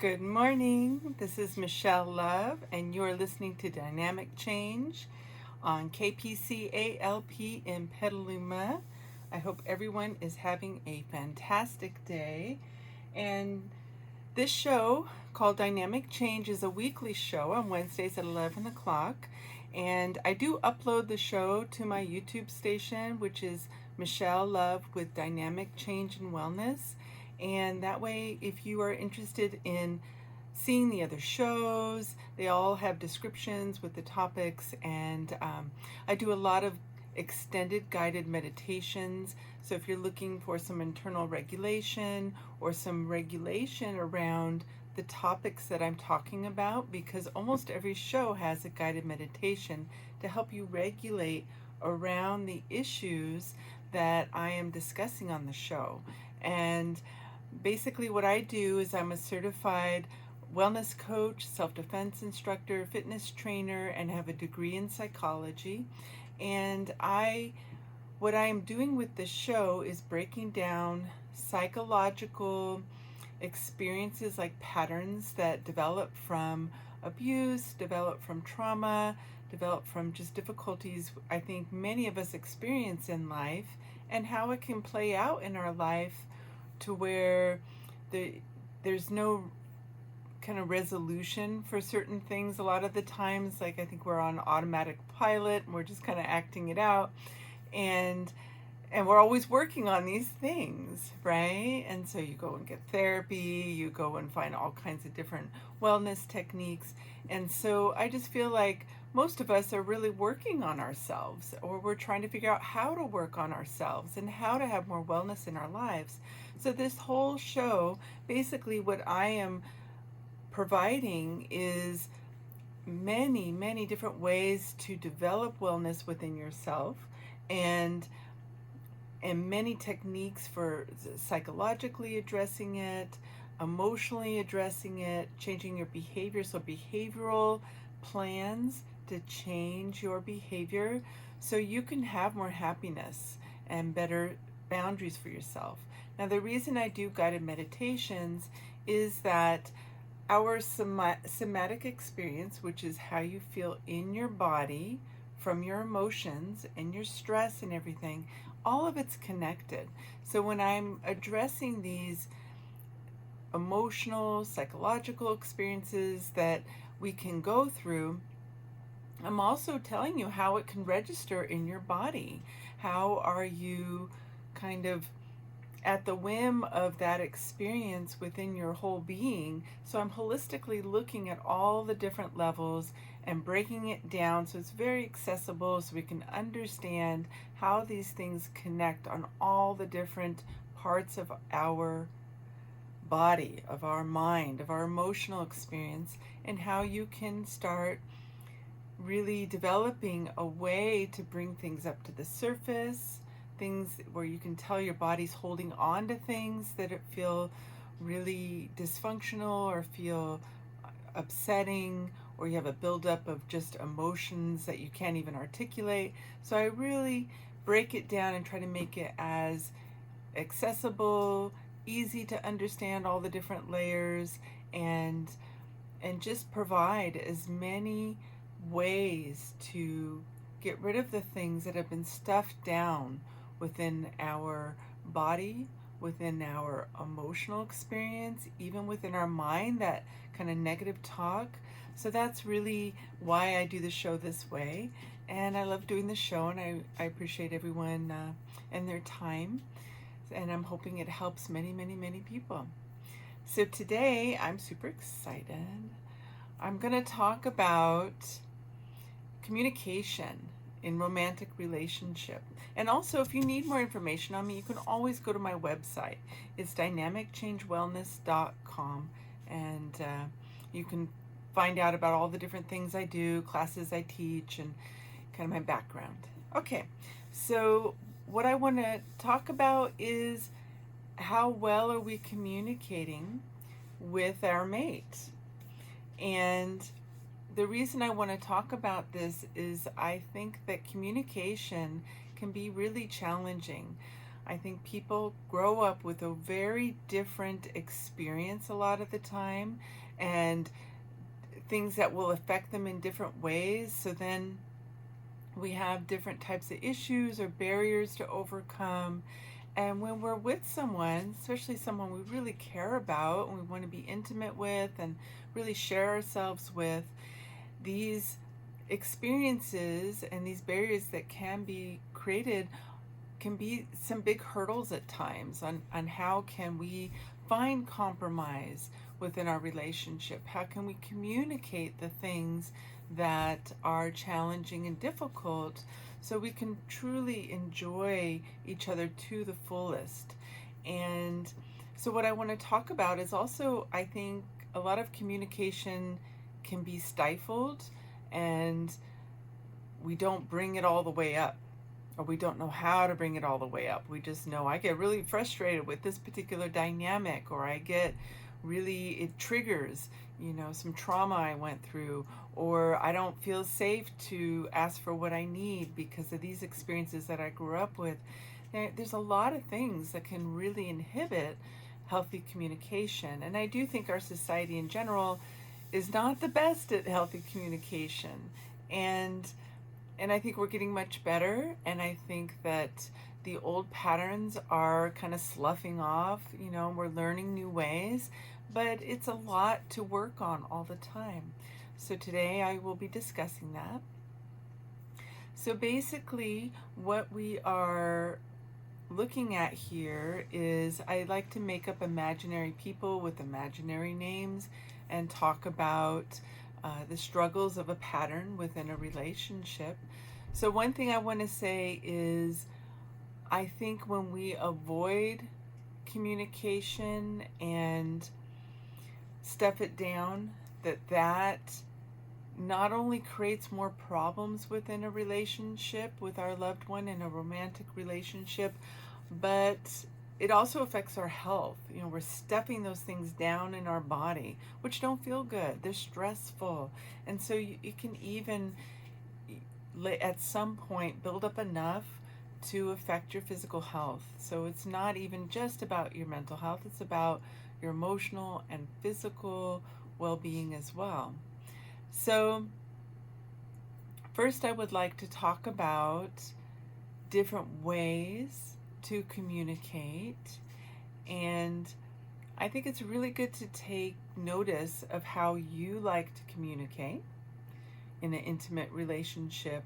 Good morning. This is Michelle Love, and you're listening to Dynamic Change on KPCALP in Petaluma. I hope everyone is having a fantastic day. And this show, called Dynamic Change, is a weekly show on Wednesdays at 11 o'clock. And I do upload the show to my YouTube station, which is Michelle Love with Dynamic Change and Wellness. And that way, if you are interested in seeing the other shows, they all have descriptions with the topics. And I do a lot of extended guided meditations. So if you're looking for some internal regulation or some regulation around the topics that I'm talking about, because almost every show has a guided meditation to help you regulate around the issues that I am discussing on the show. And basically what I do is I'm a certified wellness coach, self-defense instructor, fitness trainer, and have a degree in psychology. And what I am doing with this show is breaking down psychological experiences, like patterns that develop from abuse, develop from trauma, develop from just difficulties I think many of us experience in life, and how it can play out in our life to where there's no kind of resolution for certain things. A lot of the times, like, I think we're on automatic pilot and we're just kind of acting it out, and we're always working on these things, right? And so you go and get therapy, you go and find all kinds of different wellness techniques. And so I just feel like most of us are really working on ourselves, or we're trying to figure out how to work on ourselves and how to have more wellness in our lives. So this whole show, basically what I am providing is many, many different ways to develop wellness within yourself, and many techniques for psychologically addressing it, emotionally addressing it, changing your behavior. So behavioral plans to change your behavior so you can have more happiness and better boundaries for yourself. Now, the reason I do guided meditations is that our somatic experience, which is how you feel in your body from your emotions and your stress and everything, all of it's connected. So when I'm addressing these emotional, psychological experiences that we can go through, I'm also telling you how it can register in your body. How are you kind of at the whim of that experience within your whole being? So I'm holistically looking at all the different levels and breaking it down so it's very accessible, so we can understand how these things connect on all the different parts of our body, of our mind, of our emotional experience, and how you can start really developing a way to bring things up to the surface, things where you can tell your body's holding on to things that feel really dysfunctional or feel upsetting, or you have a buildup of just emotions that you can't even articulate. So I really break it down and try to make it as accessible, easy to understand all the different layers, and just provide as many ways to get rid of the things that have been stuffed down within our body, within our emotional experience, even within our mind, that kind of negative talk. So that's really why I do the show this way. And I love doing the show, and I appreciate everyone and their time. And I'm hoping it helps many, many, many people. So today I'm super excited. I'm going to talk about communication in romantic relationship. And also, if you need more information on me, you can always go to my website. It's dynamicchangewellness.com, and you can find out about all the different things I do, classes I teach, and kind of my background. Okay, so what I want to talk about is how well are we communicating with our mate. And the reason I want to talk about this is I think that communication can be really challenging. I think people grow up with a very different experience a lot of the time, and things that will affect them in different ways. So then we have different types of issues or barriers to overcome. And when we're with someone, especially someone we really care about and we want to be intimate with and really share ourselves with, these experiences and these barriers that can be created can be some big hurdles at times on how can we find compromise within our relationship. How can we communicate the things that are challenging and difficult so we can truly enjoy each other to the fullest. And so what I want to talk about is also, I think a lot of communication can be stifled, and we don't bring it all the way up, or we don't know how to bring it all the way up. We just know I get really frustrated with this particular dynamic, or I get really, it triggers, some trauma I went through, or I don't feel safe to ask for what I need because of these experiences that I grew up with. There's a lot of things that can really inhibit healthy communication. And I do think our society in general is not the best at healthy communication. And I think we're getting much better, and I think that the old patterns are kind of sloughing off, we're learning new ways, but it's a lot to work on all the time. So today I will be discussing that. So basically what we are looking at here is, I like to make up imaginary people with imaginary names and talk about the struggles of a pattern within a relationship. So one thing I want to say is, I think when we avoid communication and stuff it down, that not only creates more problems within a relationship with our loved one in a romantic relationship, but it also affects our health. We're stuffing those things down in our body, which don't feel good. They're stressful. And so it can even, at some point, build up enough to affect your physical health. So it's not even just about your mental health, it's about your emotional and physical well-being as well. So first I would like to talk about different ways to communicate, and I think it's really good to take notice of how you like to communicate in an intimate relationship.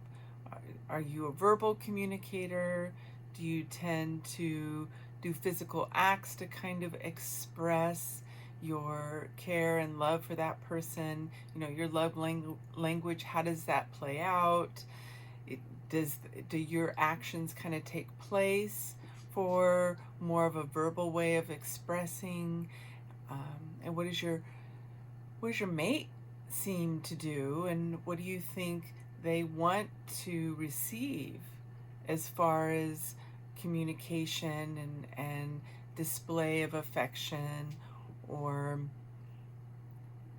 Are you a verbal communicator? Do you tend to do physical acts to kind of express your care and love for that person? Your love language, how does that play out? Do your actions kind of take place for more of a verbal way of expressing? And what does your mate seem to do, and what do you think they want to receive as far as communication and display of affection, or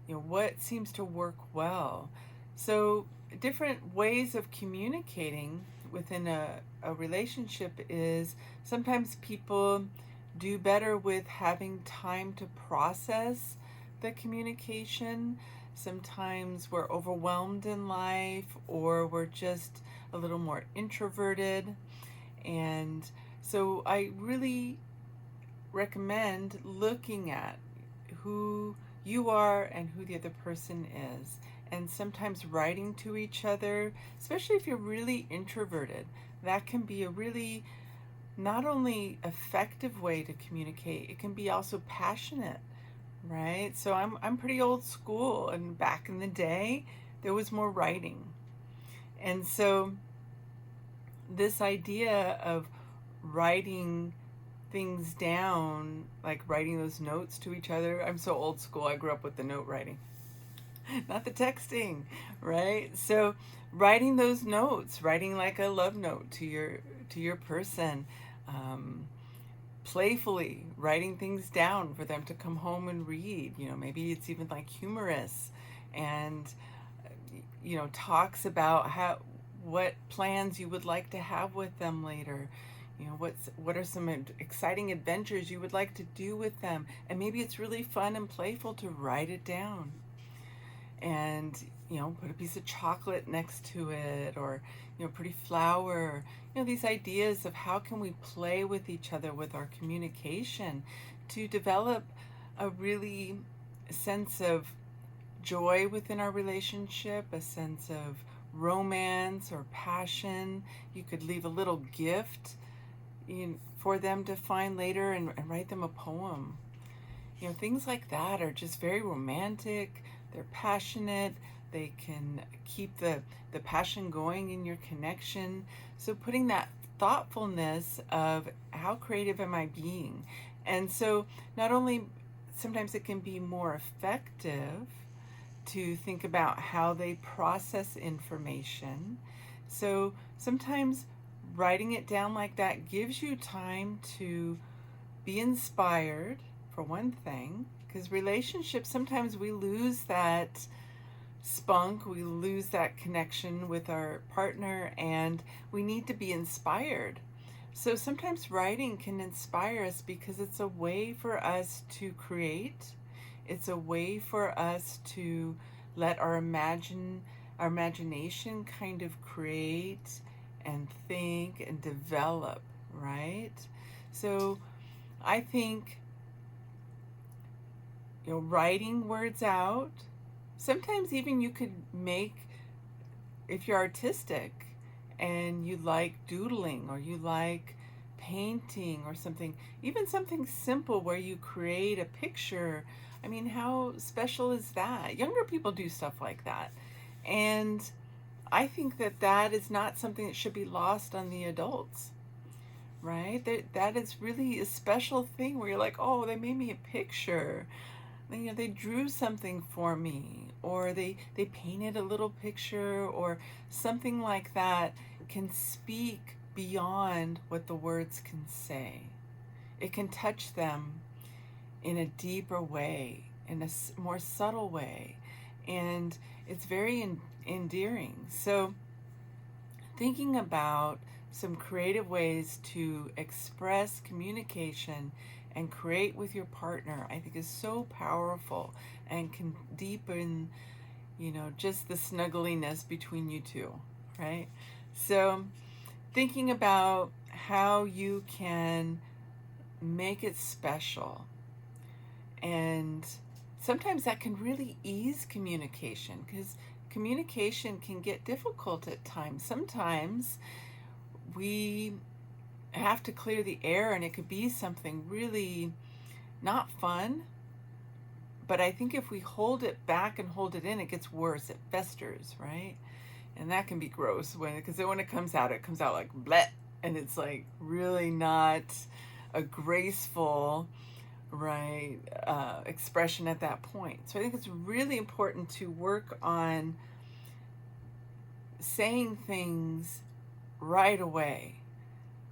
what seems to work well? So different ways of communicating within a relationship is, sometimes people do better with having time to process the communication. Sometimes we're overwhelmed in life, or we're just a little more introverted. And so I really recommend looking at who you are and who the other person is, and sometimes writing to each other, especially if you're really introverted. That can be a really not only effective way to communicate, it can be also passionate, right? So I'm pretty old school, and back in the day there was more writing. And so this idea of writing things down, like writing those notes to each other. I'm so old school. I grew up with the note writing, not the texting, right? So writing those notes, writing like a love note to your person, playfully writing things down for them to come home and read. Maybe it's even like humorous, and talks about what plans you would like to have with them later. You know, what are some exciting adventures you would like to do with them? And maybe it's really fun and playful to write it down. And, you know, put a piece of chocolate next to it, or, you know, pretty flower. You know, these ideas of how can we play with each other with our communication to develop a really sense of joy within our relationship, a sense of romance or passion. You could leave a little gift for them to find later, and write them a poem. You know, things like that are just very romantic. They're passionate. They can keep the passion going in your connection. So putting that thoughtfulness of how creative am I being? And so not only sometimes it can be more effective to think about how they process information. So sometimes writing it down like that gives you time to be inspired, for one thing, because relationships, sometimes we lose that spunk, we lose that connection with our partner, and we need to be inspired. So sometimes writing can inspire us because it's a way for us to create. It's a way for us to let our imagination kind of create and think and develop, right? So I think, you know, writing words out, sometimes even you could make, if you're artistic and you like doodling or you like painting or something, even something simple where you create a picture. I mean, how special is that? Younger people do stuff like that. And I think that that is not something that should be lost on the adults, right? That is really a special thing where you're like, oh, they made me a picture. You know, they drew something for me, or they painted a little picture, or something like that can speak beyond what the words can say. It can touch them in a deeper way, in a more subtle way, and it's very endearing. So thinking about some creative ways to express communication and create with your partner, I think is so powerful and can deepen, you know, just the snuggliness between you two, right? So thinking about how you can make it special. And sometimes that can really ease communication, because communication can get difficult at times. Sometimes we have to clear the air and it could be something really not fun. But I think if we hold it back and hold it in, it gets worse. It festers, right? And that can be gross because when it comes out like bleh, and it's like really not a graceful, right, expression at that point. So I think it's really important to work on saying things right away,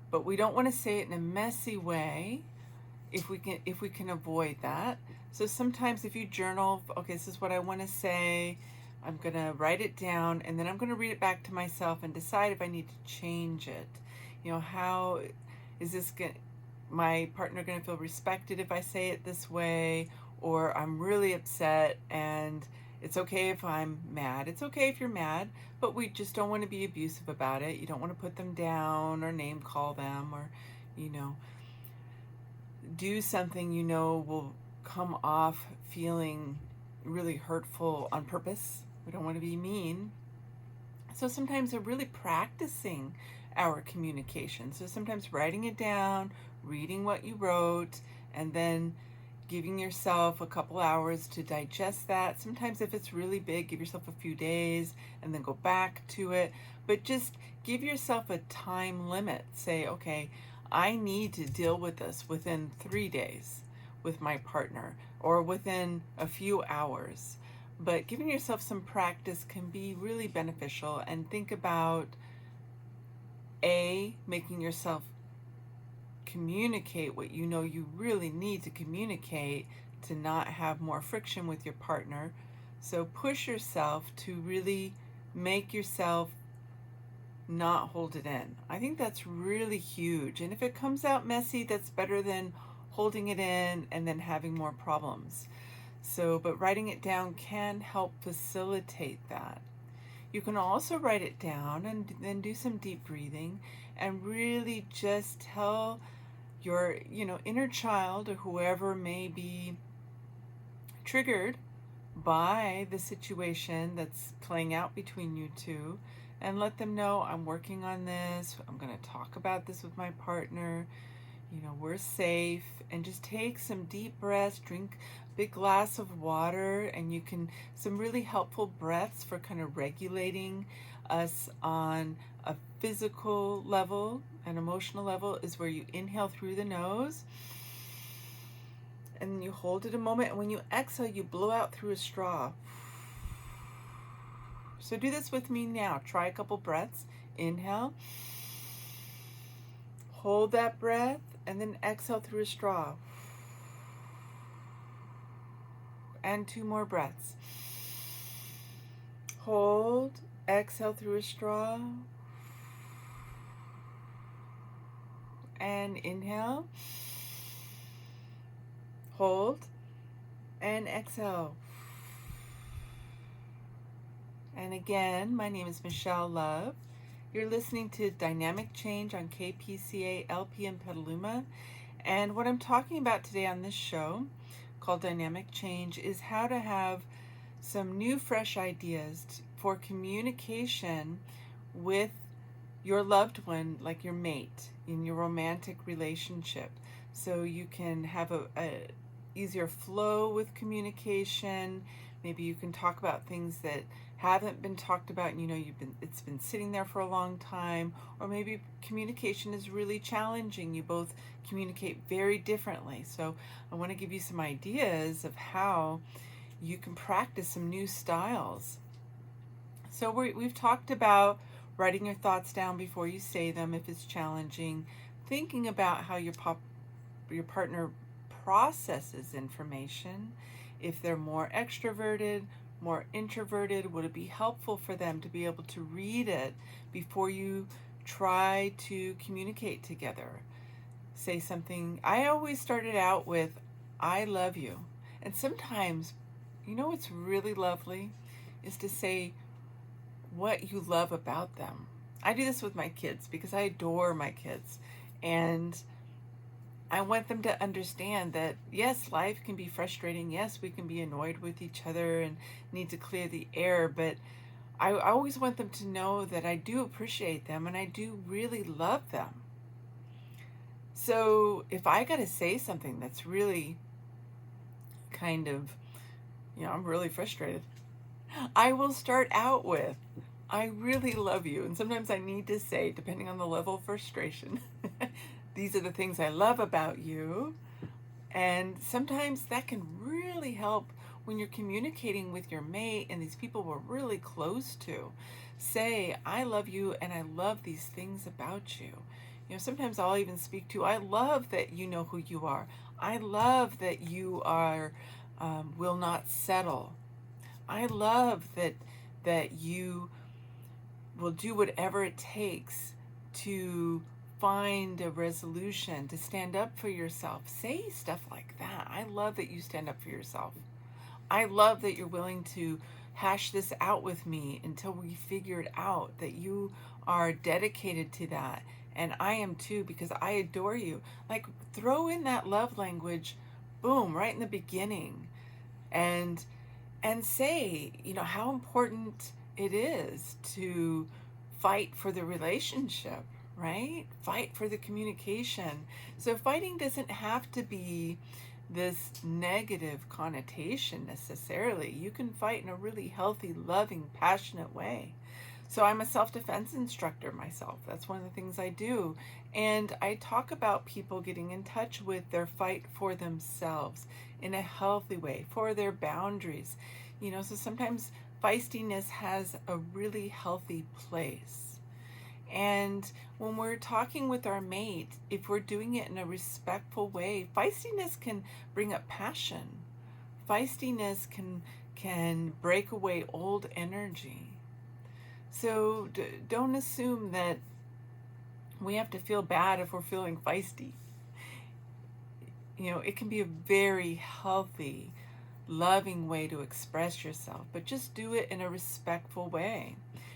but we don't want to say it in a messy way if we can avoid that. So sometimes if you journal, okay, this is what I want to say, I'm going to write it down, and then I'm going to read it back to myself and decide if I need to change it. You know, how is this going, my partner going to feel respected if I say it this way, or I'm really upset and it's okay if I'm mad. It's okay if you're mad, but we just don't want to be abusive about it. You don't want to put them down or name call them, or, you know, do something you know will come off feeling really hurtful on purpose. We don't want to be mean. So sometimes we're really practicing our communication. So sometimes writing it down, reading what you wrote, and then giving yourself a couple hours to digest that. Sometimes if it's really big, give yourself a few days and then go back to it. But just give yourself a time limit. Say, okay, I need to deal with this within 3 days with my partner, or within a few hours. But giving yourself some practice can be really beneficial. And think about making yourself communicate what you know you really need to communicate to not have more friction with your partner. So push yourself to really make yourself not hold it in. I think that's really huge. And if it comes out messy, that's better than holding it in and then having more problems. So, but writing it down can help facilitate that. You can also write it down and then do some deep breathing and really just tell your, inner child or whoever may be triggered by the situation that's playing out between you two, and let them know, I'm working on this. I'm going to talk about this with my partner. We're safe. And just take some deep breaths, drink a big glass of water, and you can, some really helpful breaths for kind of regulating us on a physical level. An emotional level is where you inhale through the nose and you hold it a moment, and when you exhale, you blow out through a straw. So do this with me now. Try a couple breaths. Inhale, hold that breath, and then exhale through a straw. And 2 more breaths. Hold, exhale through a straw, and inhale, hold, and exhale. And again, my name is Michelle Love. You're listening to Dynamic Change on KPCA LP in Petaluma. And what I'm talking about today on this show, called Dynamic Change, is how to have some new, fresh ideas for communication with your loved one, like your mate, in your romantic relationship. So you can have a easier flow with communication. Maybe you can talk about things that haven't been talked about, and it's been sitting there for a long time. Or maybe communication is really challenging. You both communicate very differently. So I want to give you some ideas of how you can practice some new styles. So we've talked about writing your thoughts down before you say them if it's challenging, thinking about how your partner processes information. If they're more extroverted, more introverted, would it be helpful for them to be able to read it before you try to communicate together? Say something. I always started out with, I love you. And sometimes, what's really lovely is to say what you love about them. I do this with my kids because I adore my kids. And I want them to understand that, yes, life can be frustrating. Yes, we can be annoyed with each other and need to clear the air. But I always want them to know that I do appreciate them and I do really love them. So if I got to say something that's really kind of, I'm really frustrated, I will start out with, I really love you. And sometimes I need to say, depending on the level of frustration, these are the things I love about you. And sometimes that can really help when you're communicating with your mate and these people we're really close to. Say, I love you and I love these things about you. Sometimes I'll even speak to, I love that you know who you are. I love that you are, will not settle. I love that you will do whatever it takes to find a resolution, to stand up for yourself. Say stuff like that. I love that you stand up for yourself. I love that you're willing to hash this out with me until we figure it out, that you are dedicated to that. And I am too, because I adore you. Like, throw in that love language, boom, right in the beginning. And say, how important it is to fight for the relationship, right? Fight for the communication. So fighting doesn't have to be this negative connotation necessarily. You can fight in a really healthy, loving, passionate way. So I'm a self-defense instructor myself. That's one of the things I do. And I talk about people getting in touch with their fight for themselves in a healthy way, for their boundaries. So sometimes feistiness has a really healthy place. And when we're talking with our mate, if we're doing it in a respectful way, feistiness can bring up passion. Feistiness can break away old energy. So don't assume that we have to feel bad if we're feeling feisty. It can be a very healthy, loving way to express yourself, but just do it in a respectful way.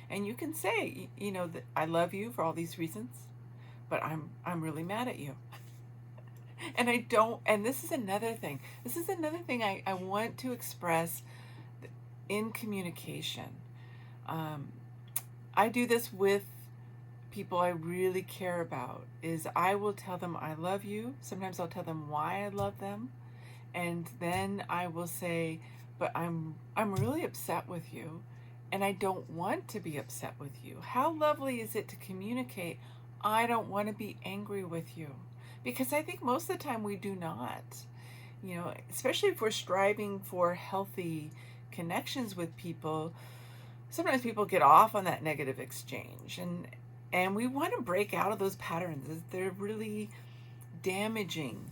And you can say, that I love you for all these reasons, but I'm really mad at you. And I don't, and this is another thing. This is another thing I want to express in communication. I do this with people I really care about, is I will tell them I love you. Sometimes I'll tell them why I love them. And then I will say, but I'm really upset with you, and I don't want to be upset with you. How lovely is it to communicate, I don't want to be angry with you? Because I think most of the time we do not. Especially if we're striving for healthy connections with people, sometimes people get off on that negative exchange, and we want to break out of those patterns. They're really damaging,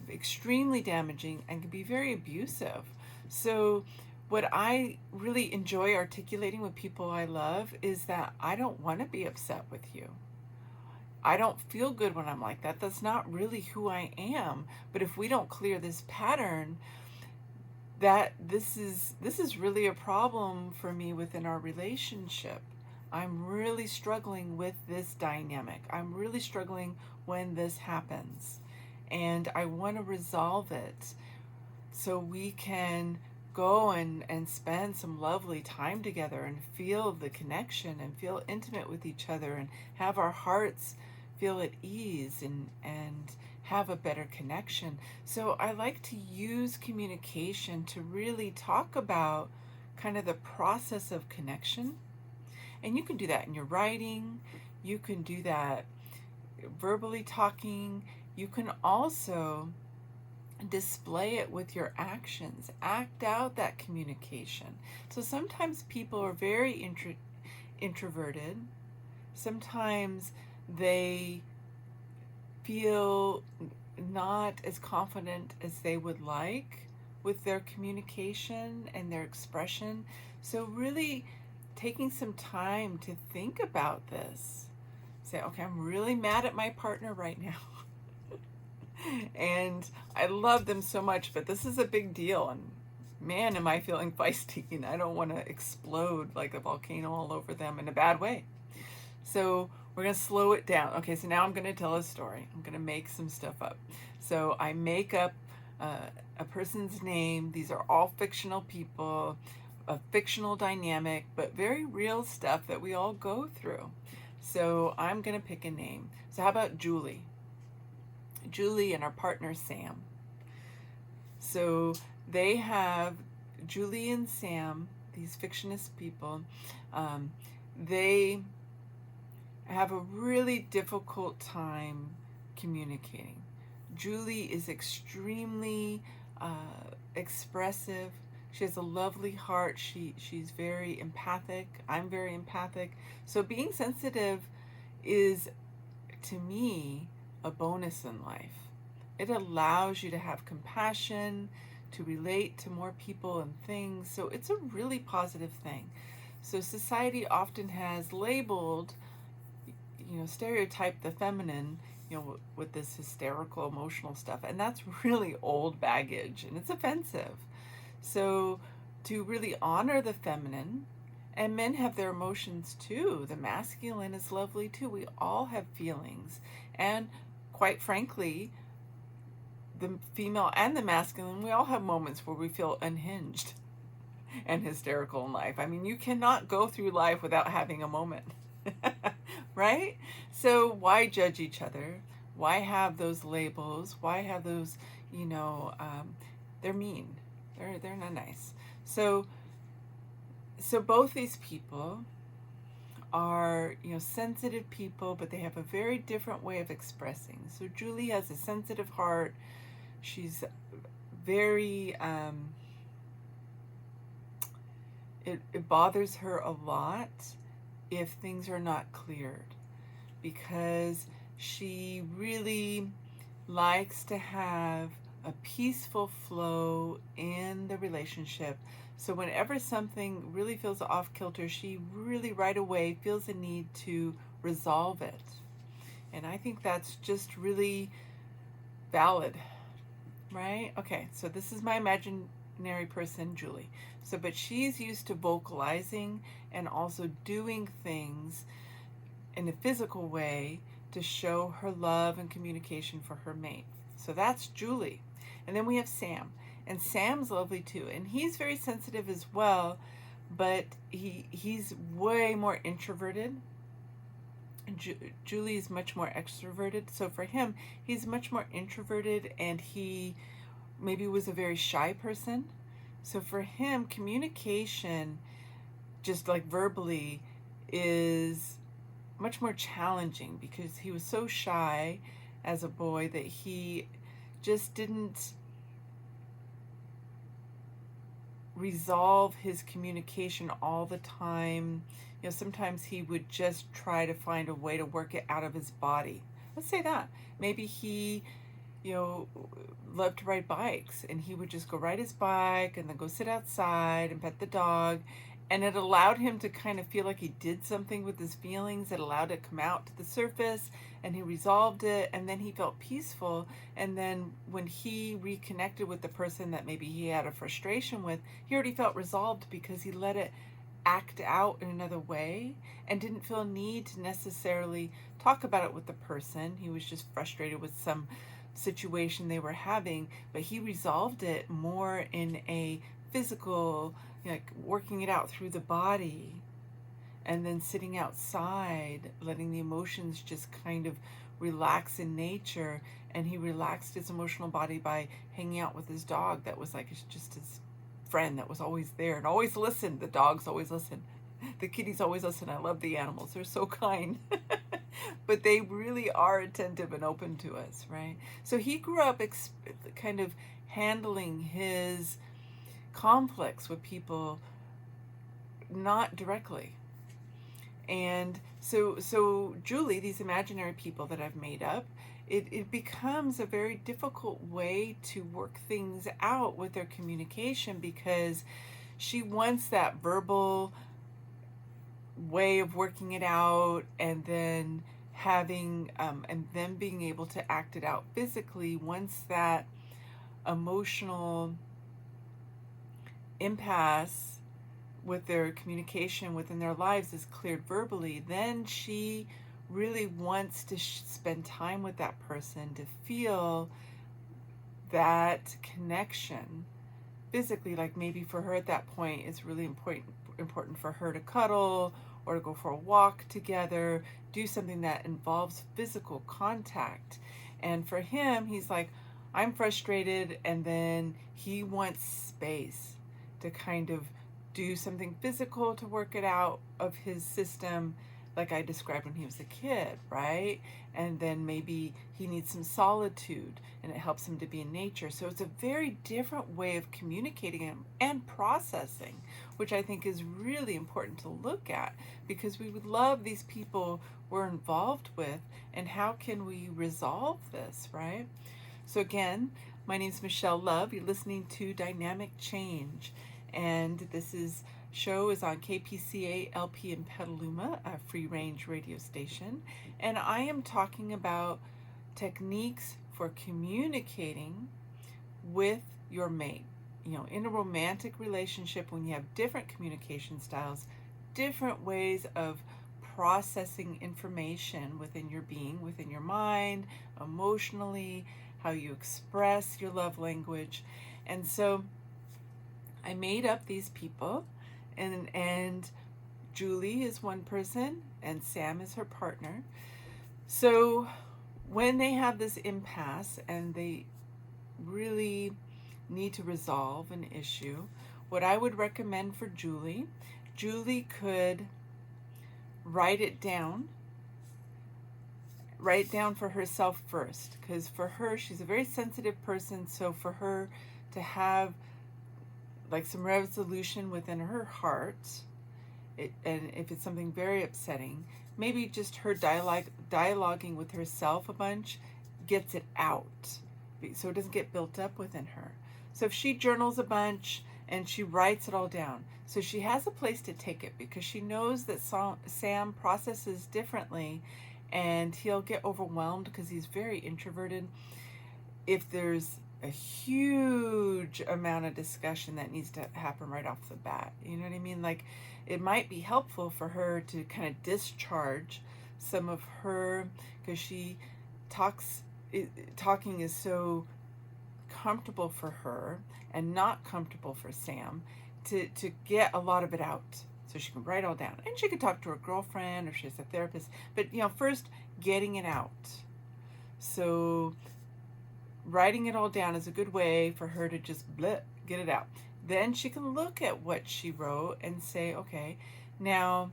extremely damaging, and can be very abusive. So what I really enjoy articulating with people I love is that I don't want to be upset with you. I don't feel good when I'm like that. That's not really who I am. But if we don't clear this pattern, that this is really a problem for me within our relationship. I'm really struggling with this dynamic. I'm really struggling when this happens. And I want to resolve it so we can go and spend some lovely time together and feel the connection and feel intimate with each other and have our hearts feel at ease and have a better connection. So I like to use communication to really talk about kind of the process of connection. And you can do that in your writing. You can do that verbally talking. You can also display it with your actions. Act out that communication. So sometimes people are very introverted. Sometimes they feel not as confident as they would like with their communication and their expression. So really taking some time to think about this. Say, okay, I'm really mad at my partner right now. And I love them so much, but this is a big deal. And man, am I feeling feisty, and I don't want to explode like a volcano all over them in a bad way. So we're going to slow it down. Okay, so now I'm going to tell a story. I'm going to make some stuff up. So I make up a person's name. These are all fictional people, a fictional dynamic, but very real stuff that we all go through. So I'm going to pick a name. So how about Julie? Julie and our partner Sam. So they have Julie and Sam, these fictionist people. They have a really difficult time communicating. Julie is extremely expressive. She has a lovely heart. She's very empathic. I'm very empathic. So being sensitive is, to me, a bonus in life. It allows you to have compassion, to relate to more people and things. So it's a really positive thing. So society often has labeled, stereotyped the feminine, with this hysterical, emotional stuff. And that's really old baggage, and it's offensive. So to really honor the feminine, and men have their emotions too. The masculine is lovely too. We all have feelings. And quite frankly, the female and the masculine, we all have moments where we feel unhinged and hysterical in life. I mean, you cannot go through life without having a moment, right? So why judge each other? Why have those labels? Why have those, they're mean. They're not nice. So both these people are, sensitive people, but they have a very different way of expressing. So Julie has a sensitive heart. She's very, it bothers her a lot if things are not cleared, because she really likes to have a peaceful flow in the relationship. So whenever something really feels off kilter, she really right away feels a need to resolve it. And I think that's just really valid, right? Okay, so this is my imaginary person, Julie. So, but she's used to vocalizing and also doing things in a physical way to show her love and communication for her mate. So that's Julie. And then we have Sam. And Sam's lovely too. And he's very sensitive as well, but he's way more introverted. Julie is much more extroverted. So for him, he's much more introverted, and he maybe was a very shy person. So for him, communication, just like verbally, is much more challenging because he was so shy as a boy that he just didn't resolve his communication all the time. You know, sometimes he would just try to find a way to work it out of his body. Let's say that. Maybe he, you know, loved to ride bikes, and he would just go ride his bike and then go sit outside and pet the dog. And it allowed him to kind of feel like he did something with his feelings. It allowed it to come out to the surface, and he resolved it, and then he felt peaceful. And then when he reconnected with the person that maybe he had a frustration with, he already felt resolved because he let it act out in another way and didn't feel a need to necessarily talk about it with the person. He was just frustrated with some situation they were having, but he resolved it more in a physical, like working it out through the body, and then sitting outside, letting the emotions just kind of relax in nature. And he relaxed his emotional body by hanging out with his dog that was like just his friend that was always there and always listened. The dogs always listen. The kitties always listen. I love the animals. They're so kind. But they really are attentive and open to us, right? So he grew up kind of handling his conflicts with people not directly. And so Julie, these imaginary people that I've made up, it becomes a very difficult way to work things out with their communication, because she wants that verbal way of working it out, and then having and then being able to act it out physically. Once that emotional impasse with their communication within their lives is cleared verbally, then she really wants to spend time with that person to feel that connection physically. Like maybe for her at that point, it's really important for her to cuddle or to go for a walk together, do something that involves physical contact. And for him, he's like, I'm frustrated, and then he wants space to kind of do something physical to work it out of his system, like I described when he was a kid, right? And then maybe he needs some solitude, and it helps him to be in nature. So it's a very different way of communicating and processing, which I think is really important to look at, because we would love these people we're involved with, and how can we resolve this, right? So again, my name is Michelle Love. You're listening to Dynamic Change, and this show is on KPCA LP in Petaluma, a free range radio station. And I am talking about techniques for communicating with your mate. You know, in a romantic relationship, when you have different communication styles, different ways of processing information within your being, within your mind, emotionally, how you express your love language. And so I made up these people, and Julie is one person and Sam is her partner. So when they have this impasse and they really need to resolve an issue, what I would recommend for Julie could write it down for herself first, because for her, she's a very sensitive person. So for her to have like some resolution within her heart, and if it's something very upsetting, maybe just her dialoguing with herself a bunch gets it out. so it doesn't get built up within her. So if she journals a bunch and she writes it all down, so she has a place to take it, because she knows that Sam processes differently, and he'll get overwhelmed because he's very introverted if there's a huge amount of discussion that needs to happen right off the bat. You know what I mean? Like, it might be helpful for her to kind of discharge some of her, because she talking is so comfortable for her and not comfortable for Sam, to get a lot of it out, so she can write all down. And she could talk to her girlfriend, or she's a therapist, but first getting it out. So writing it all down is a good way for her to just get it out. Then she can look at what she wrote and say, okay, now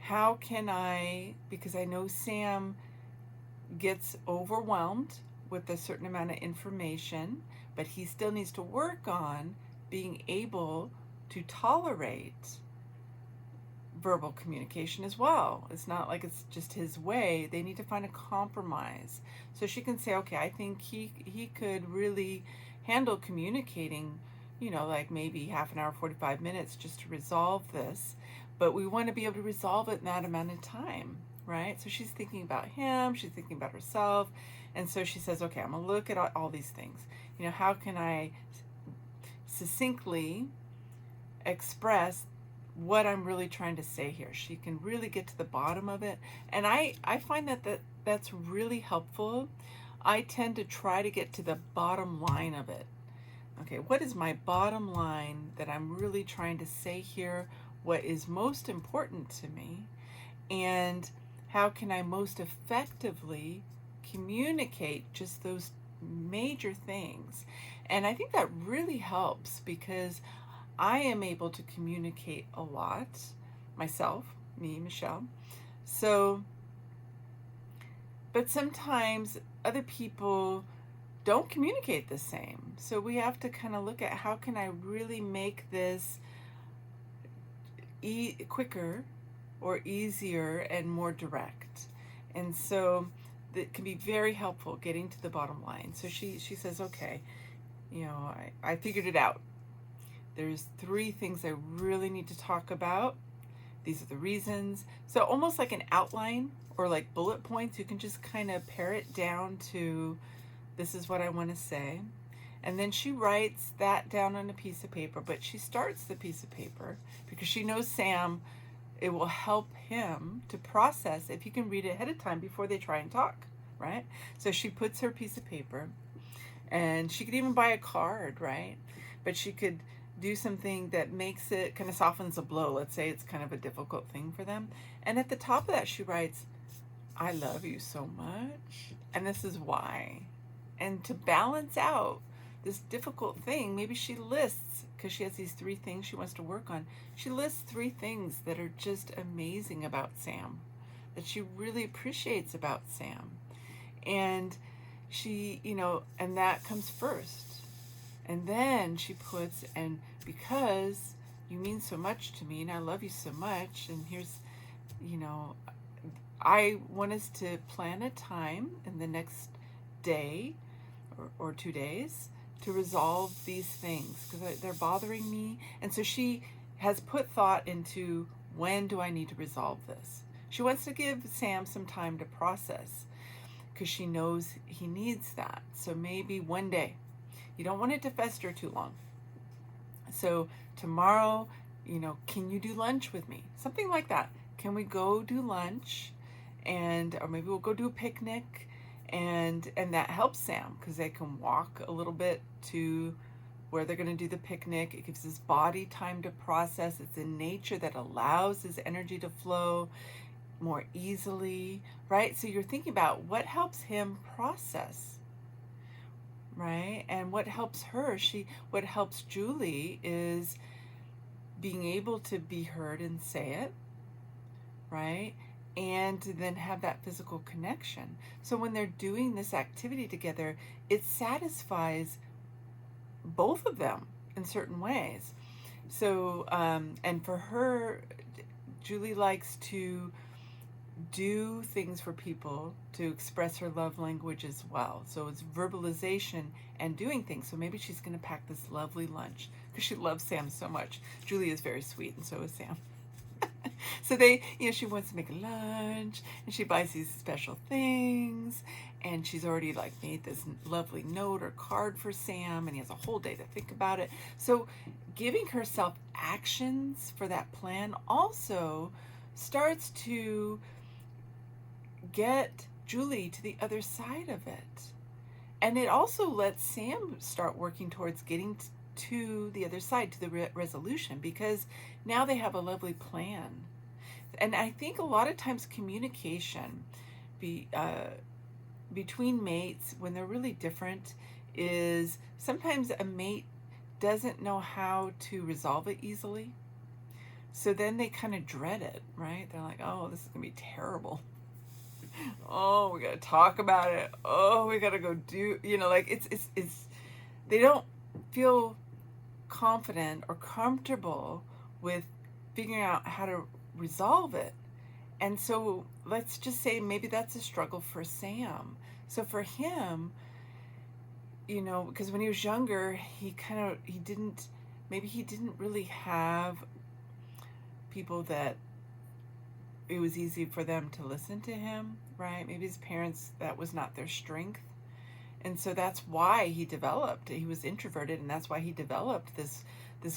how can I, because I know Sam gets overwhelmed with a certain amount of information, but he still needs to work on being able to tolerate verbal communication as well. It's not like it's just his way. They need to find a compromise. So she can say, okay, I think he could really handle communicating, like maybe half an hour, 45 minutes just to resolve this. But we want to be able to resolve it in that amount of time, right? So she's thinking about him, she's thinking about herself. And so she says, okay, I'm going to look at all these things. How can I succinctly express what I'm really trying to say here? She can really get to the bottom of it. And I find that's really helpful. I tend to try to get to the bottom line of it. Okay, what is my bottom line that I'm really trying to say here? What is most important to me? And how can I most effectively communicate just those major things? And I think that really helps, because I am able to communicate a lot myself, me, Michelle. So, but sometimes other people don't communicate the same. So we have to kind of look at, how can I really make this quicker or easier and more direct? And so that can be very helpful, getting to the bottom line. So she says, okay, I figured it out. There's 3 things I really need to talk about. These are the reasons. So almost like an outline, or like bullet points, you can just kind of pare it down to, this is what I want to say. And then she writes that down on a piece of paper, but she starts the piece of paper because she knows Sam, it will help him to process if you can read it ahead of time before they try and talk, right? So she puts her piece of paper, and she could even buy a card, right? But she could do something that makes it, kind of softens the blow. Let's say it's kind of a difficult thing for them. And at the top of that, she writes, I love you so much, and this is why. And to balance out this difficult thing, maybe she lists, because she has these 3 things she wants to work on, she lists 3 things that are just amazing about Sam, that she really appreciates about Sam. And she, and that comes first. And then she puts, and because you mean so much to me, and I love you so much, and here's, I want us to plan a time in the next day or 2 days to resolve these things, because they're bothering me. And so she has put thought into, when do I need to resolve this? She wants to give Sam some time to process, because she knows he needs that. So maybe one day. You don't want it to fester too long. So tomorrow, can you do lunch with me? Something like that. Can we go do lunch? Or maybe we'll go do a picnic. And that helps Sam, because they can walk a little bit to where they're going to do the picnic. It gives his body time to process. It's in nature that allows his energy to flow more easily, right? So you're thinking about what helps him process, right? And what helps her, what helps Julie is being able to be heard and say it, right? And to then have that physical connection. So when they're doing this activity together, it satisfies both of them in certain ways. So, and for her, Julie likes to do things for people to express her love language as well. So it's verbalization and doing things. So maybe she's going to pack this lovely lunch because she loves Sam so much. Julie is very sweet, and so is Sam. So she wants to make a lunch, and she buys these special things, and she's already like made this lovely note or card for Sam, and he has a whole day to think about it. So giving herself actions for that plan also starts to get Julie to the other side of it. And it also lets Sam start working towards getting to the other side, to the resolution, because now they have a lovely plan. And I think a lot of times communication between mates, when they're really different, is sometimes a mate doesn't know how to resolve it easily. So then they kind of dread it, right? They're like, oh, this is going to be terrible. Oh, we got to talk about it. Oh, we got to go do, like it's, they don't feel confident or comfortable with figuring out how to resolve it. And so let's just say maybe that's a struggle for Sam. So for him, because when he was younger, he didn't really have people that it was easy for them to listen to him, right? Maybe his parents, that was not their strength. And so that's why he was introverted, and that's why he developed this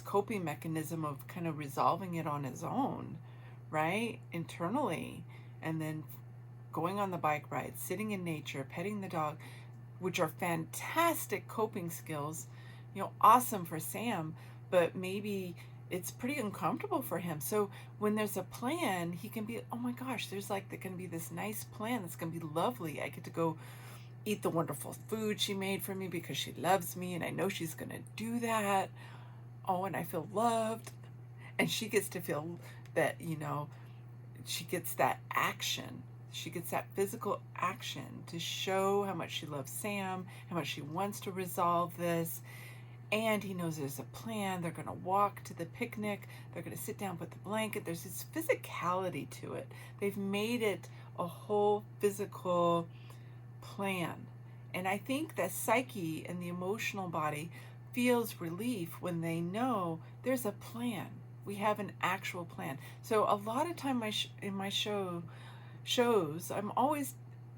coping mechanism of kind of resolving it on his own, right? Internally. And then going on the bike ride, sitting in nature, petting the dog, which are fantastic coping skills, awesome for Sam, but maybe it's pretty uncomfortable for him. So when there's a plan, he can be, oh my gosh, there's going to be this nice plan that's going to be lovely. I get to go eat the wonderful food she made for me because she loves me, and I know she's going to do that. Oh, and I feel loved. And she gets to feel that, she gets that action. She gets that physical action to show how much she loves Sam, how much she wants to resolve this. And he knows there's a plan. They're going to walk to the picnic. They're going to sit down, put the blanket. There's this physicality to it. They've made it a whole physical plan. And I think the psyche and the emotional body feels relief when they know there's a plan. We have an actual plan. So a lot of time in my shows, I'm always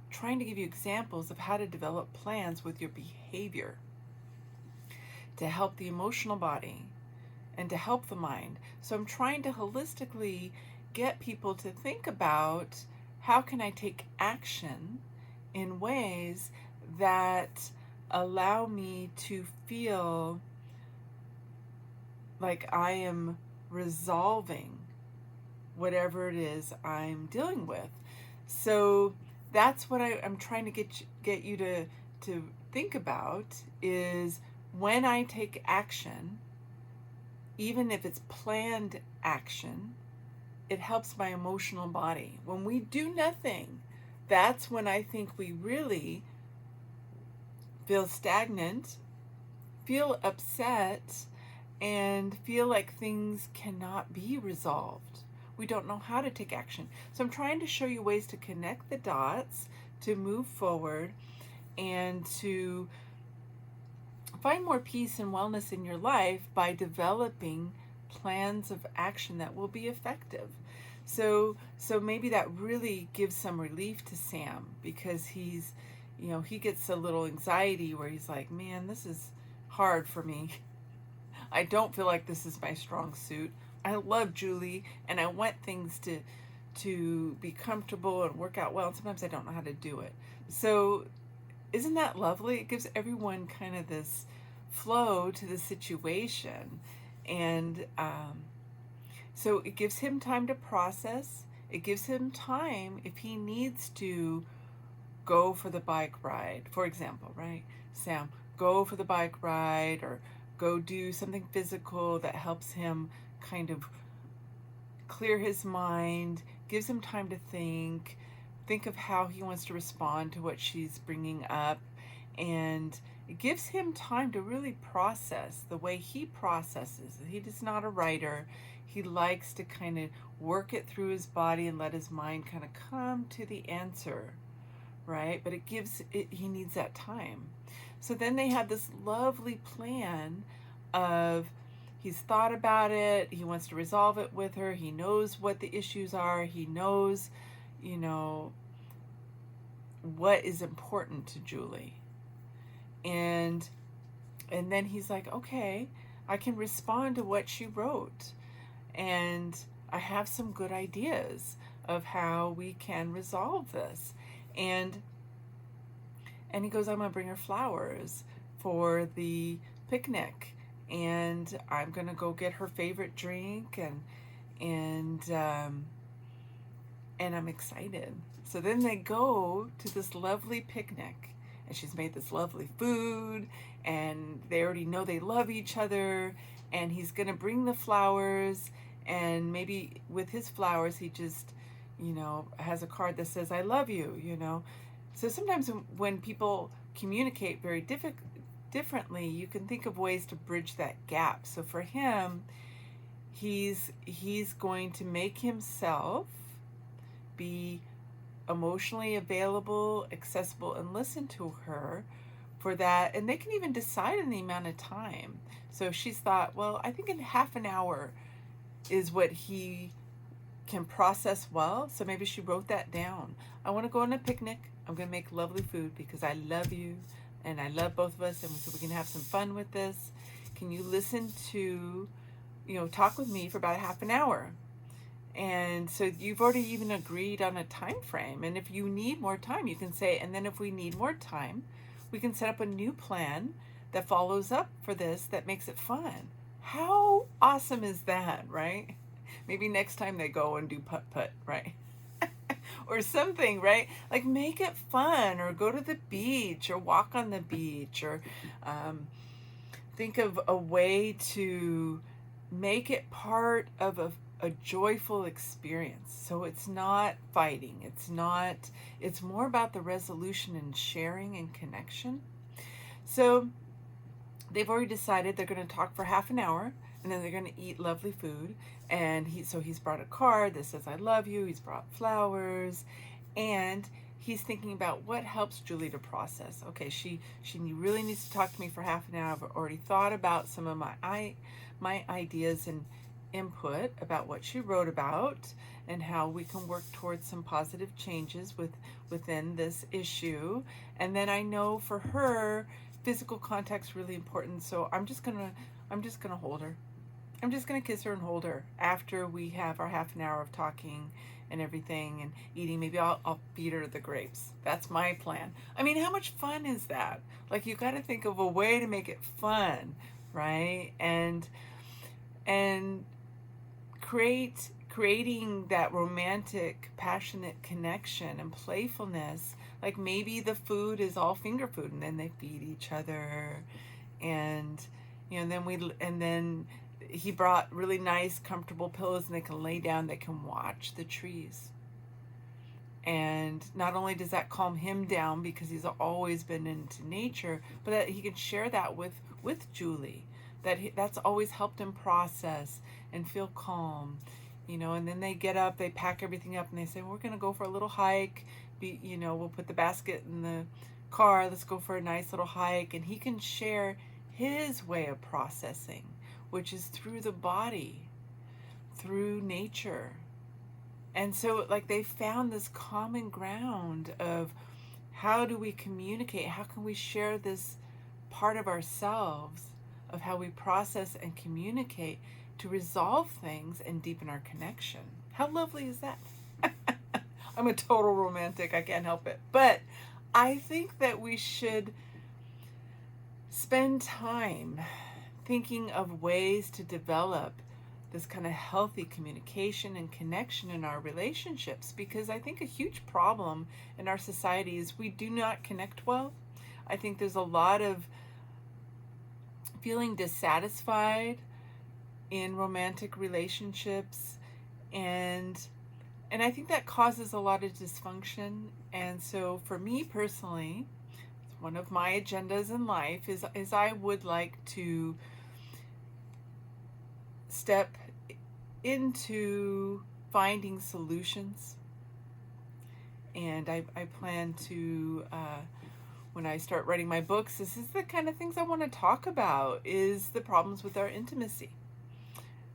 trying to give you examples of how to develop plans with your behavior to help the emotional body and to help the mind. So I'm trying to holistically get people to think about, how can I take action in ways that allow me to feel like I am resolving whatever it is I'm dealing with. So that's what I'm trying to get you to think about, is when I take action, even if it's planned action, it helps my emotional body. When we do nothing, that's when I think we really feel stagnant, feel upset, and feel like things cannot be resolved. We don't know how to take action. So I'm trying to show you ways to connect the dots, to move forward, and to find more peace and wellness in your life by developing plans of action that will be effective. So maybe that really gives some relief to Sam, because he gets a little anxiety where he's like, man, this is hard for me. I don't feel like this is my strong suit. I love Julie, and I want things to be comfortable and work out well, and sometimes I don't know how to do it. So isn't that lovely? It gives everyone kind of this flow to the situation. And so it gives him time to process. It gives him time if he needs to go for the bike ride, for example, right? Sam, go for the bike ride, or go do something physical that helps him kind of clear his mind, gives him time to think of how he wants to respond to what she's bringing up, and it gives him time to really process the way he processes. He is not a writer. he likes to kind of work it through his body and let his mind kind of come to the answer, right? But he needs that time. So then they have this lovely plan of, he's thought about it, he wants to resolve it with her, he knows what the issues are, he knows, you know, what is important to Julie. And then he's like, okay, I can respond to what she wrote, and I have some good ideas of how we can resolve this. And he goes, I'm gonna bring her flowers for the picnic, and I'm gonna go get her favorite drink, and I'm excited. So then they go to this lovely picnic, and she's made this lovely food, and they already know they love each other, and he's gonna bring the flowers, and maybe with his flowers he just, you know, has a card that says I love you, you know. So sometimes when people communicate very differently, you can think of ways to bridge that gap. So for him, he's going to make himself be emotionally available, accessible, and listen to her for that. And they can even decide on the amount of time. So she's thought, well, I think in half an hour is what he can process well. So maybe she wrote that down. I want to go on a picnic. I'm going to make lovely food because I love you and I love both of us, and so we can have some fun with this. Can you listen to, you know, talk with me for about half an hour? And so you've already even agreed on a time frame. And if you need more time, you can say, and then if we need more time, we can set up a new plan that follows up for this, that makes it fun. How awesome is that, right? Maybe next time they go and do putt-putt, right? Or something, right? Like make it fun, or go to the beach, or walk on the beach, or think of a way to make it part of a joyful experience. So it's not fighting. It's more about the resolution and sharing and connection. So they've already decided they're going to talk for half an hour, and then they're going to eat lovely food. And he's brought a card that says I love you. He's brought flowers, and he's thinking about what helps Julie to process. Okay, she really needs to talk to me for half an hour. I've already thought about some of my ideas and input about what she wrote about, and how we can work towards some positive changes within this issue. And then I know for her, physical contact's really important, so I'm just gonna hold her. I'm just gonna kiss her and hold her after we have our half an hour of talking and everything and eating. Maybe I'll feed her the grapes. That's my plan. I mean, how much fun is that? Like, you got to think of a way to make it fun, right? And creating that romantic, passionate connection and playfulness. Like maybe the food is all finger food, and then they feed each other, and you know, and then he brought really nice, comfortable pillows, and they can lay down. They can watch the trees, and not only does that calm him down because he's always been into nature, but that he can share that with Julie. That's always helped him process and feel calm, you know. And then they get up, they pack everything up, and they say, we're going to go for a little hike. You know, we'll put the basket in the car. Let's go for a nice little hike. And he can share his way of processing, which is through the body, through nature. And so, like, they found this common ground of how do we communicate? How can we share this part of ourselves, of how we process and communicate to resolve things and deepen our connection? How lovely is that? I'm a total romantic. I can't help it. But I think that we should spend time thinking of ways to develop this kind of healthy communication and connection in our relationships, because I think a huge problem in our society is we do not connect well. I think there's a lot of feeling dissatisfied in romantic relationships, and I think that causes a lot of dysfunction. And so for me personally, one of my agendas in life is I would like to step into finding solutions, and I plan to, when I start writing my books, this is the kind of things I want to talk about, is the problems with our intimacy.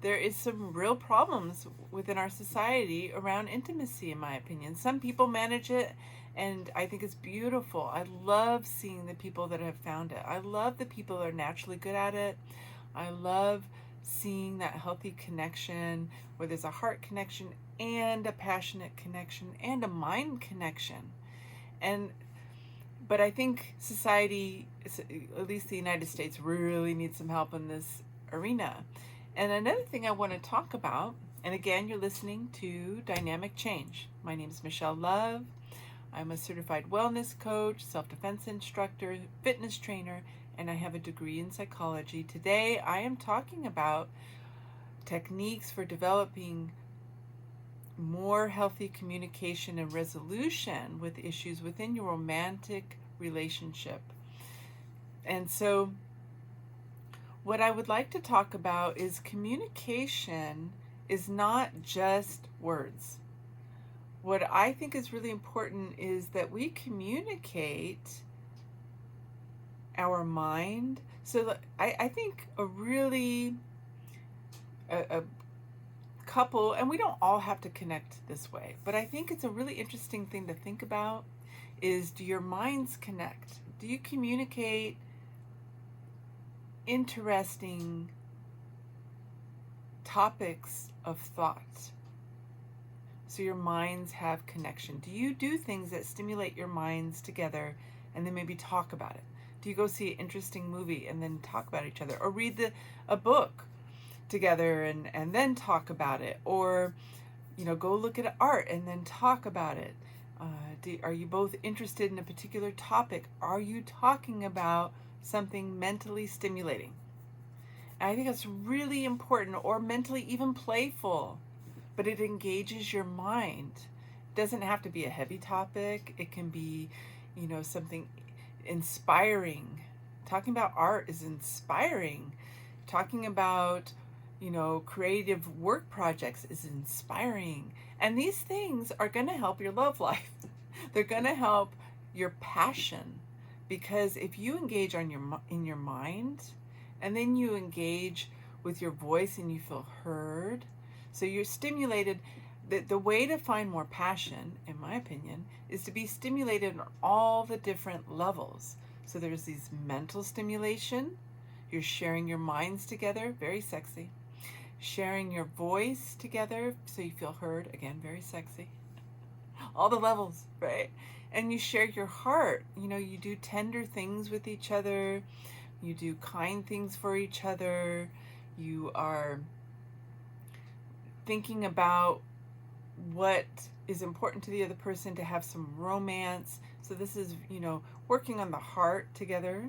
There is some real problems within our society around intimacy, in my opinion. Some people manage it, and I think it's beautiful. I love seeing the people that have found it. I love the people that are naturally good at it. I love seeing that healthy connection where there's a heart connection and a passionate connection and a mind connection. But I think society, at least the United States, really needs some help in this arena. And another thing I want to talk about, and again, you're listening to Dynamic Change. My name is Michelle Love. I'm a certified wellness coach, self-defense instructor, fitness trainer, and I have a degree in psychology. Today, I am talking about techniques for developing more healthy communication and resolution with issues within your romantic relationship. And so, what I would like to talk about is communication is not just words. What I think is really important is that we communicate our mind. So I think a couple, and we don't all have to connect this way, but I think it's a really interesting thing to think about is, do your minds connect? Do you communicate interesting topics of thought? So your minds have connection. Do you do things that stimulate your minds together and then maybe talk about it? Do you go see an interesting movie and then talk about each other? Or read a book together and then talk about it? Or, go look at art and then talk about it? Are you both interested in a particular topic? Are you talking about something mentally stimulating? And I think that's really important, or mentally even playful, but it engages your mind. It doesn't have to be a heavy topic. It can be, something inspiring. Talking about art is inspiring. Talking about, creative work projects is inspiring. And these things are going to help your love life. They're going to help your passion. Because if you engage in your mind, and then you engage with your voice and you feel heard, so you're stimulated. The way to find more passion, in my opinion, is to be stimulated on all the different levels. So there's these mental stimulation. You're sharing your minds together, very sexy. Sharing your voice together so you feel heard, again, very sexy. All the levels, right? And you share your heart. You do tender things with each other. You do kind things for each other. You are thinking about what is important to the other person, to have some romance. So this is, working on the heart together.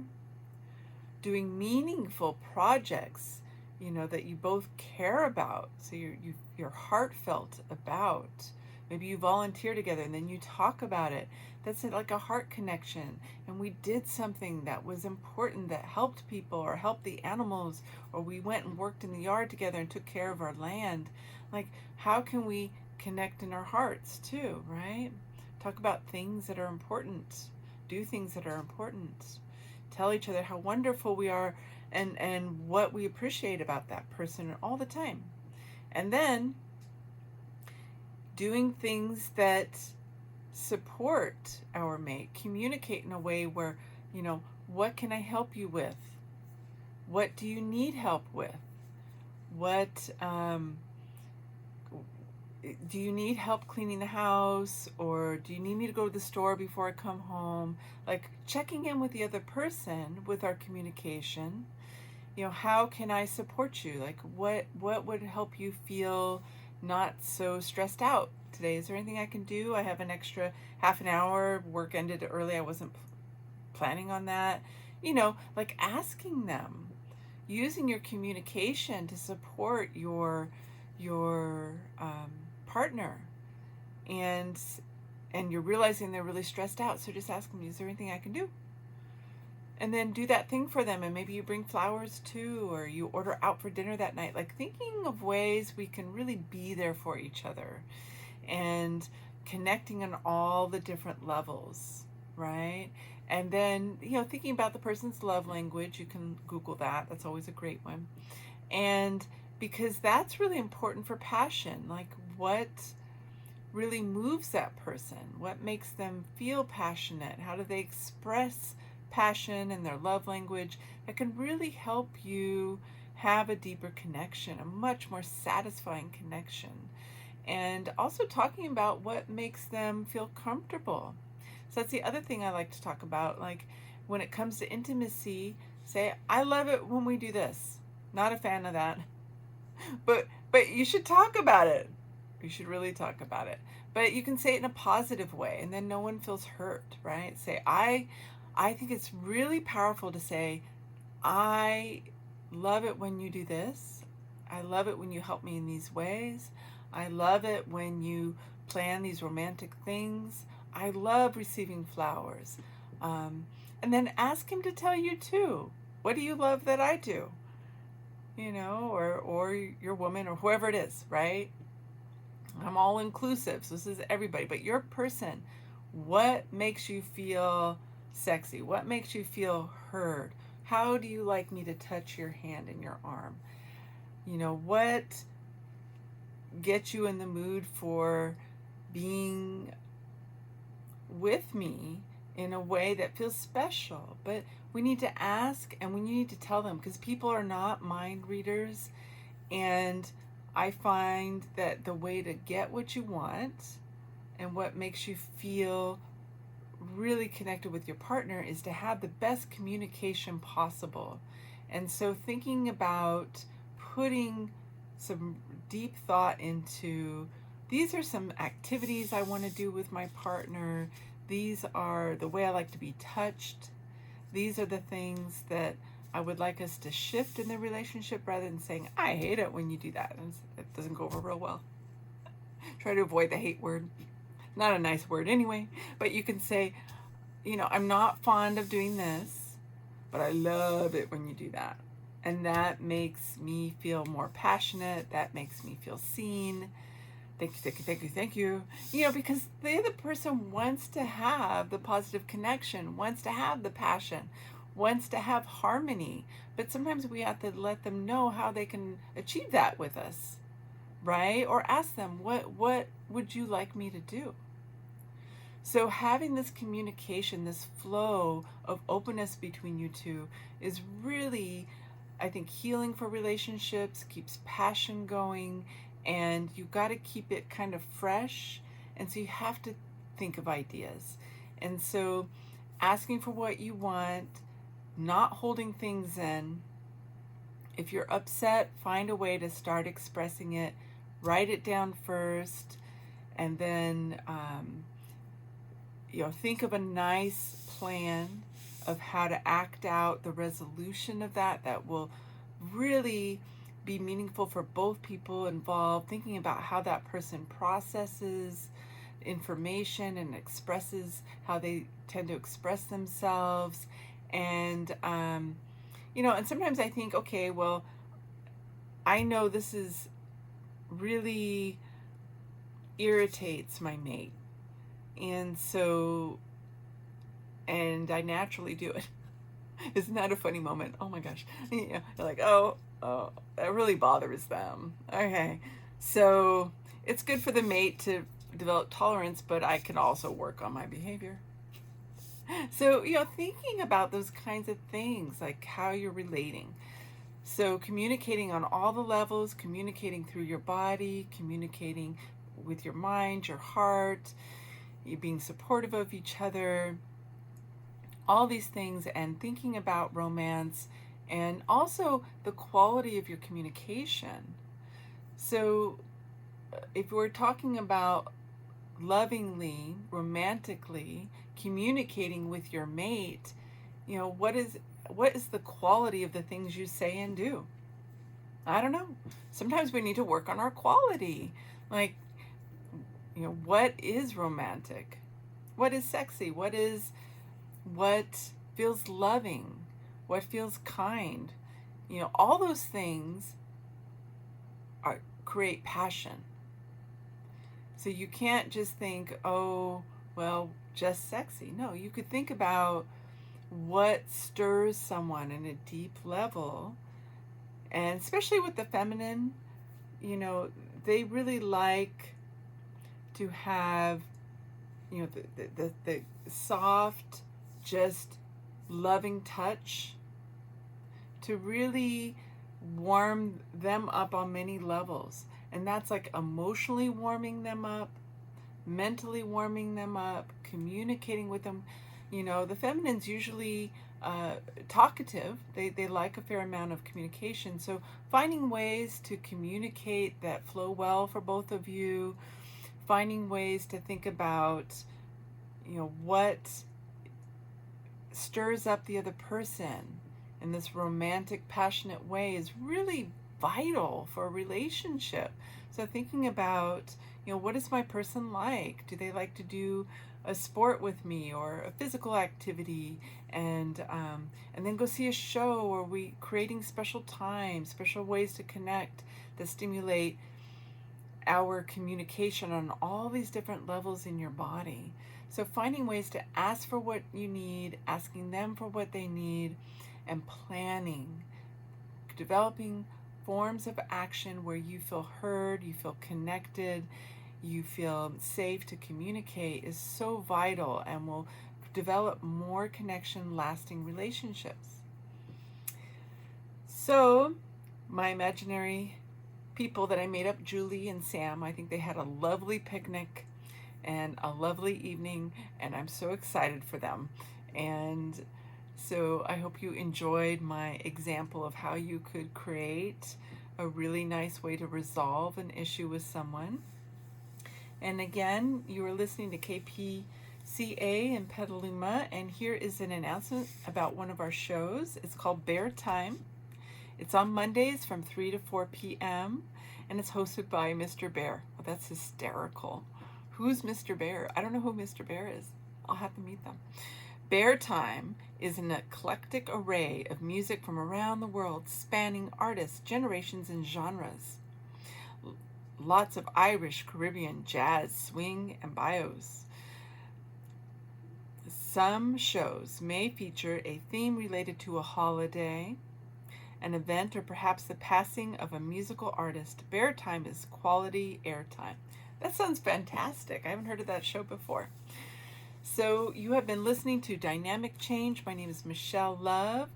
Doing meaningful projects, that you both care about. So you're heartfelt about. Maybe you volunteer together and then you talk about it. That's like a heart connection. And we did something that was important, that helped people or helped the animals, or we went and worked in the yard together and took care of our land. Like, how can we connect in our hearts too, right? Talk about things that are important. Do things that are important. Tell each other how wonderful we are and what we appreciate about that person all the time. And then doing things that support our mate. Communicate in a way where, what can I help you with? What do you need help with? What do you need help cleaning the house? Or do you need me to go to the store before I come home? Like, checking in with the other person with our communication. How can I support you? Like, what would help you feel not so stressed out today? Is there anything I can do? I have an extra half an hour. Work ended early. I wasn't planning on that. Like asking them, using your communication to support your partner, and you're realizing they're really stressed out. So just ask them, is there anything I can do? And then do that thing for them, and maybe you bring flowers too, or you order out for dinner that night. Like thinking of ways we can really be there for each other and connecting on all the different levels, right? And then, thinking about the person's love language, you can Google that. That's always a great one. And because that's really important for passion, like what really moves that person, what makes them feel passionate, how do they express passion in their love language, that can really help you have a deeper connection, a much more satisfying connection. And also talking about what makes them feel comfortable. So that's the other thing I like to talk about. Like when it comes to intimacy, say, I love it when we do this. Not a fan of that. But you should talk about it. You should really talk about it. But you can say it in a positive way, and then no one feels hurt, right? Say, I think it's really powerful to say, I love it when you do this. I love it when you help me in these ways. I love it when you plan these romantic things. I love receiving flowers. And then ask him to tell you too. What do you love that I do? Or your woman or whoever it is, right? I'm all inclusive, so this is everybody. But your person, what makes you feel sexy? What makes you feel heard? How do you like me to touch your hand and your arm? What gets you in the mood for being with me in a way that feels special? But we need to ask, and we need to tell them, because people are not mind readers. And I find that the way to get what you want and what makes you feel really connected with your partner is to have the best communication possible. And so thinking about putting some deep thought into, these are some activities I want to do with my partner. These are the way I like to be touched. These are the things that I would like us to shift in the relationship, rather than saying, I hate it when you do that. And it doesn't go over real well. Try to avoid the hate word. Not a nice word anyway. But you can say, I'm not fond of doing this, but I love it when you do that. And that makes me feel more passionate. That makes me feel seen. Thank you, thank you, thank you, thank you. Because the other person wants to have the positive connection, wants to have the passion, wants to have harmony. But sometimes we have to let them know how they can achieve that with us, right? Or ask them, what would you like me to do? So having this communication, this flow of openness between you two is really, I think, healing for relationships, keeps passion going, and you've got to keep it kind of fresh. And so you have to think of ideas. And so asking for what you want, not holding things in. If you're upset, find a way to start expressing it. Write it down first, and then think of a nice plan of how to act out the resolution of that will really be meaningful for both people involved. Thinking about how that person processes information and expresses how they tend to express themselves. And and sometimes I think, okay, well, I know this is really irritates my mate, and I naturally do it. Isn't that a funny moment? Oh my gosh. You're like, oh, that really bothers them. Okay. So it's good for the mate to develop tolerance, but I can also work on my behavior. So, thinking about those kinds of things, like how you're relating. So communicating on all the levels, communicating through your body, communicating with your mind, your heart, you being supportive of each other, all these things, and thinking about romance and also the quality of your communication. So if we're talking about lovingly, romantically communicating with your mate, what is the quality of the things you say and do? I don't know. Sometimes we need to work on our quality. Like, what is romantic? What is sexy? What feels loving, what feels kind. All those things create passion. So you can't just think, oh, well, just sexy. No, you could think about what stirs someone in a deep level. And especially with the feminine, they really like to have, the soft, just loving touch to really warm them up on many levels. And that's like emotionally warming them up, mentally warming them up, communicating with them. The feminine's usually talkative. They like a fair amount of communication. So finding ways to communicate that flow well for both of you, finding ways to think about, what stirs up the other person in this romantic, passionate way is really vital for a relationship. So thinking about, what is my person like? Do they like to do a sport with me or a physical activity, and then go see a show, or we creating special times, special ways to connect that stimulate our communication on all these different levels in your body. So finding ways to ask for what you need, asking them for what they need, and planning, developing forms of action where you feel heard, you feel connected, you feel safe to communicate is so vital and will develop more connection, lasting relationships. So my imaginary people that I made up, Julie and Sam, I think they had a lovely picnic and a lovely evening, and I'm so excited for them. And so I hope you enjoyed my example of how you could create a really nice way to resolve an issue with someone. And again, you are listening to KPCA in Petaluma, and here is an announcement about one of our shows. It's called Bear Time. It's on Mondays from 3 to 4 p.m., and it's hosted by Mr. Bear. Well, that's hysterical. Who's Mr. Bear? I don't know who Mr. Bear is. I'll have to meet them. Bear Time is an eclectic array of music from around the world, spanning artists, generations, and genres. Lots of Irish, Caribbean, jazz, swing, and bios. Some shows may feature a theme related to a holiday, an event, or perhaps the passing of a musical artist. Bear Time is quality airtime. That sounds fantastic. I haven't heard of that show before. So you have been listening to Dynamic Change. My name is Michelle Love.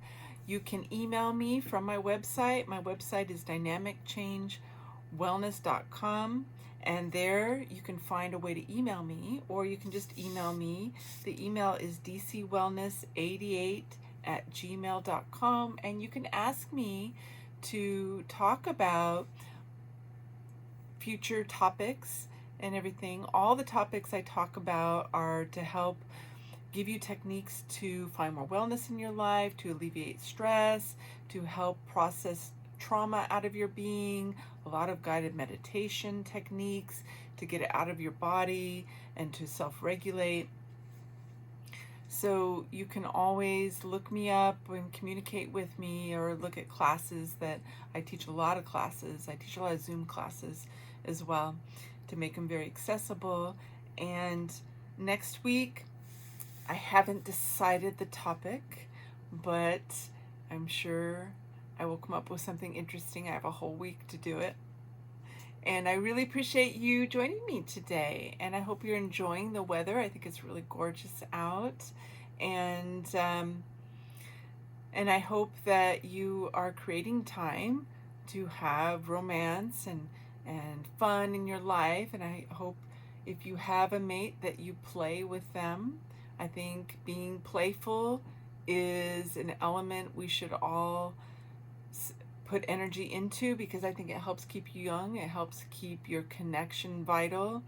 You can email me from my website. My website is dynamicchange.wellness.com, and there you can find a way to email me, or you can just email me. The email is dcwellness88@gmail.com, and you can ask me to talk about future topics and everything. All the topics I talk about are to help give you techniques to find more wellness in your life, to alleviate stress, to help process trauma out of your being, a lot of guided meditation techniques to get it out of your body and to self-regulate. So you can always look me up and communicate with me, or look at classes that I teach. A lot of classes. I teach a lot of Zoom classes as well to make them very accessible. And next week, I haven't decided the topic, but I'm sure I will come up with something interesting. I have a whole week to do it. And I really appreciate you joining me today. And I hope you're enjoying the weather. I think it's really gorgeous out. And I hope that you are creating time to have romance and fun in your life. And I hope if you have a mate that you play with them. I think being playful is an element we should all put energy into, because I think it helps keep you young. It helps keep your connection vital,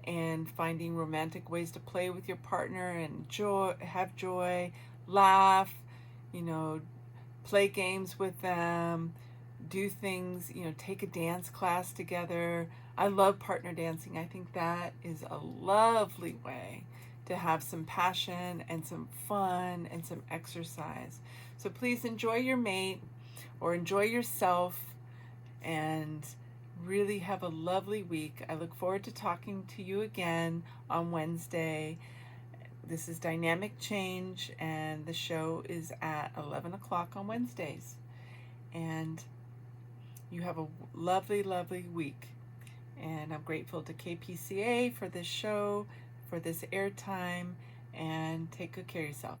and finding romantic ways to play with your partner and have joy, laugh, play games with them, do things, take a dance class together. I love partner dancing. I think that is a lovely way to have some passion and some fun and some exercise. So please enjoy your mate or enjoy yourself and really have a lovely week. I look forward to talking to you again on Wednesday. This is Dynamic Change, and the show is at 11 o'clock on Wednesdays. And you have a lovely, lovely week. And I'm grateful to KPCA for this show, for this airtime, and take good care of yourself.